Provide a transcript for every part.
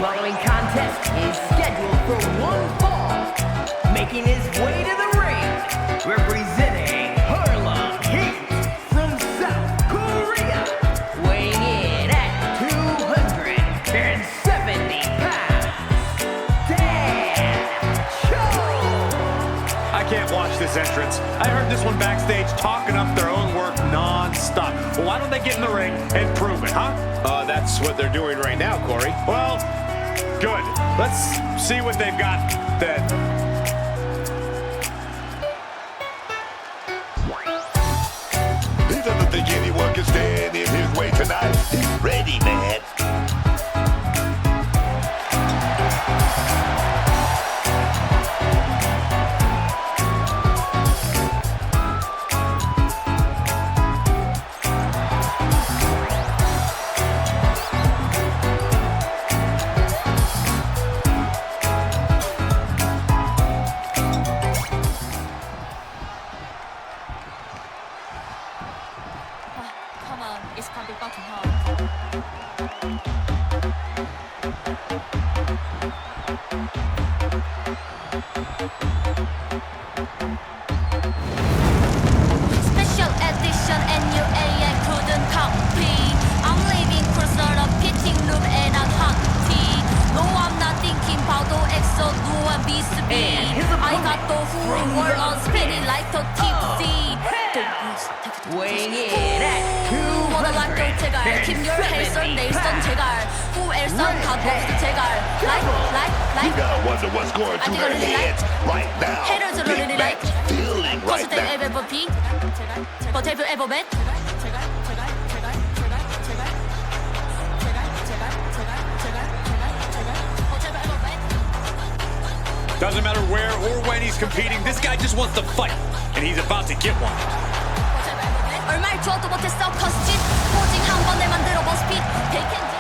following contest is scheduled for one fall. Making his way to the ring, representing Harlem Heat from South Korea, weighing in at 270 pounds, danchu. I can't watch this entrance. I heard this one backstage talking up their own work non-stop. Well, why don't they get in the ring and prove it, huh? That's what they're doing right now, Corey. Well, good. Let's see what they've got then. He doesn't think anyone can stand in his way tonight. He's ready, man. Come on, it's coming back to home. Special edition NUA I couldn't copy. I'm leaving closer to pitching room and I'm hungry. No, I'm not thinking about the EXO, no one beats me. I got the whole world on spinning like a tipsy. Weighing in at 200. 김열해선 내일선 제갈 후엘선 가보스 제갈 You gotta wonder what's going through their heads right now. Haters are really like Feeling right Positive now. ever be But have you ever met Doesn't matter where or when he's competing, this guy just wants to fight, and he's about to get one. 얼마를 줘도 못했어 커스짓 포징 한 번에 만들어 버스핏 베이켄지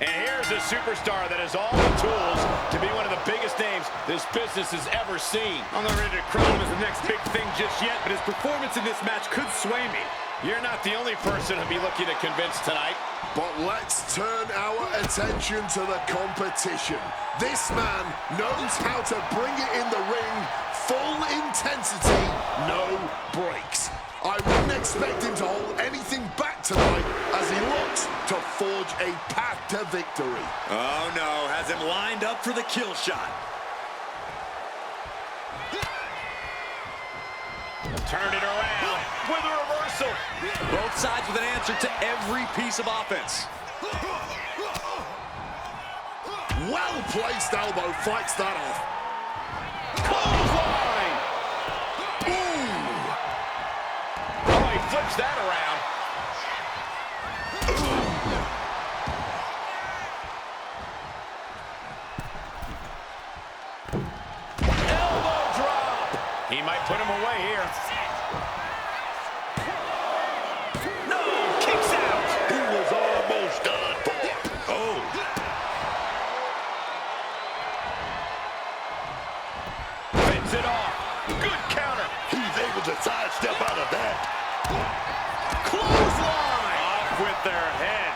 And here's a superstar that has all the tools to be one of the biggest names this business has ever seen. I'm not ready to crown him as the next big thing just yet, but his performance in this match could sway me. You're not the only person to be looking to convince tonight. But let's turn our attention to the competition. This man knows how to bring it in the ring. Full intensity, no breaks. I wouldn't expect him to hold anything back tonight as he looks to forge a path to victory. Oh no, has him lined up for the kill shot. Turn it around with a reversal. Both sides with an answer to every piece of offense. Well-placed elbow fights that off. Clothesline. Ooh. Oh, he flips that around. Elbow drop. He might put him away here. No, kicks out. He was almost done for. Oh. Fends it off. Good counter. He's able to sidestep out of that. Clothesline. Off with their head.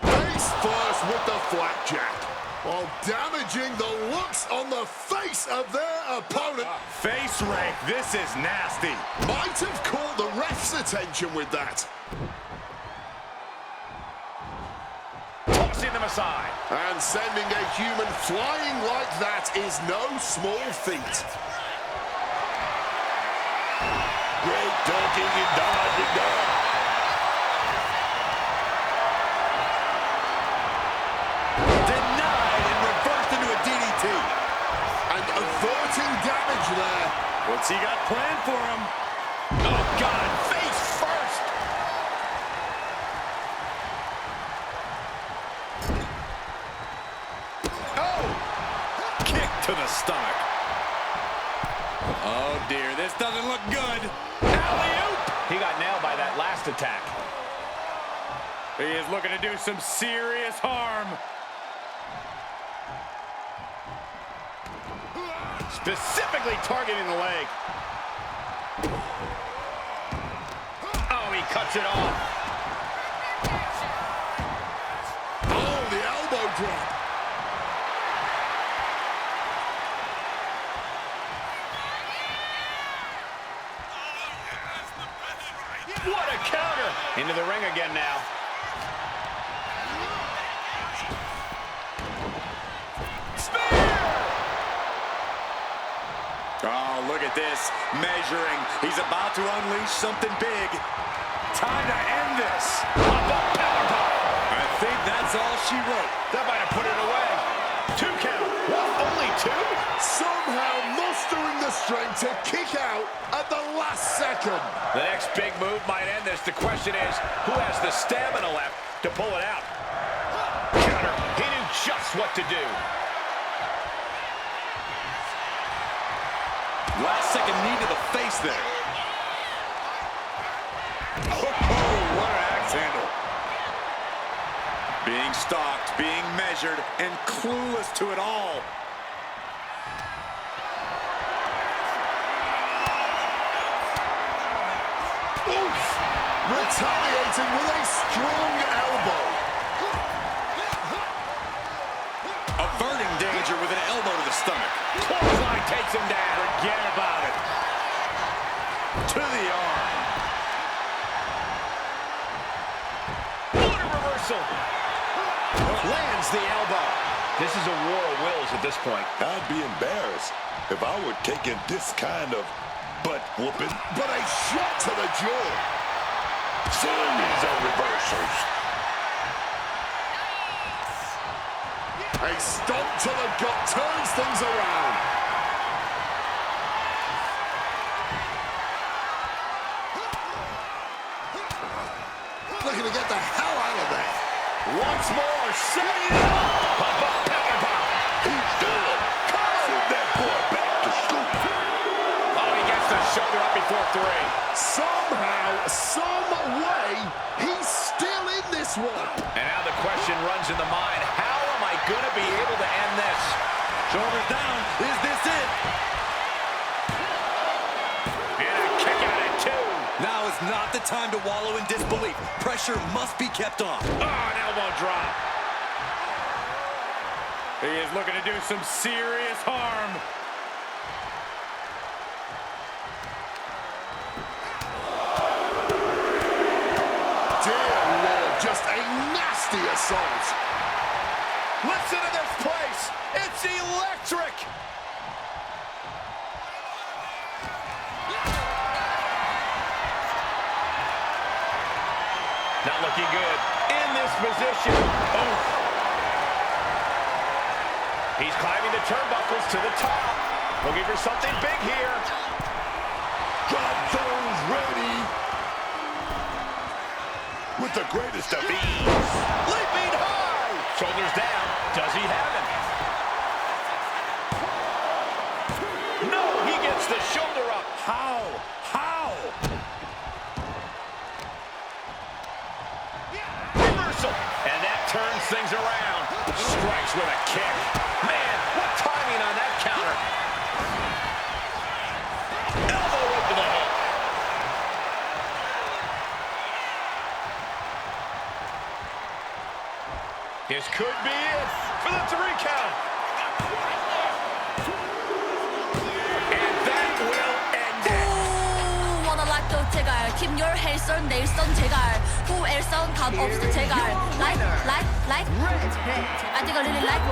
Face first with the flapjack, while damaging the looks on the face of their opponent. Face rake, this is nasty. Might have caught the ref's attention with that. Tossing them aside. And sending a human flying like that is no small feat. Great ducking and dodging down. Denied and reversed into a DDT. And averting damage there. What's he got planned for him? Oh, God, face first. Oh! Kick to the stomach. Oh, dear, this doesn't look good. Alley-oop. He got nailed by that last last attack. He is looking to do some serious harm. Specifically targeting the leg. Oh, he cuts it off. Oh, the elbow drop. What a counter! Into the ring again now. Oh, look at this. Measuring. He's about to unleash something big. Time to end this. I think that's all she wrote. That might have put it away. 2 count. What? Only 2? Somehow mustering the strength to kick out at the last second. The next big move might end this. The question is, who has the stamina left to pull it out? Counter. He knew just what to do. Last second knee to the face there. Oh, what an axe handle. Being stalked, being measured, and clueless to it all. Oof! Retaliating with a strong elbow. Averting danger with an elbow to the stomach. Clothesline takes him down. Forget about it. To the arm. What a reversal. Lands the elbow. This is a war of wills at this point. I'd be embarrassed if I were taking this kind of butt whooping. But a shot to the jaw. Series of reversals. A stomp to the gut turns things around. Looking to get the hell out of there. Once more, setting it up. He's done. Send that boy back to school. Oh, he gets the shoulder up before 3. Somehow, some way, he's still in this one. And now the question runs in the mind, how am I going to be able to end this? Shoulders down. Is this it? And a kick out at 2. Now is not the time to wallow in disbelief. Pressure must be kept on. Oh, an elbow drop. He is looking to do some serious harm. Dear Lord, just a nasty assault. Listen to this place. It's electric. Not looking good in this position. Oh. He's climbing the turnbuckles to the top. Looking for something big here. Got those ready. With the greatest of ease. Leaping high. Shoulders down. Does he have him? No, he gets the shoulder up. How? How? Reversal. And that turns things around. Strikes with a kick. Man, what timing on that counter. Elbow right to the head. This could be it for the 3 count. And that will end it. wanna like the 제갈 keep your head on 내일 선 제갈 who else on 감 없어 제갈 like I think I really like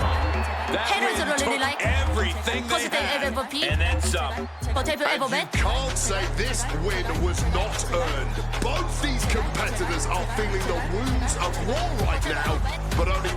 haters are really like everything cause they ever be And then some. but have you ever met Can't say this win was not earned. Both these competitors are feeling the wounds of war right now, but only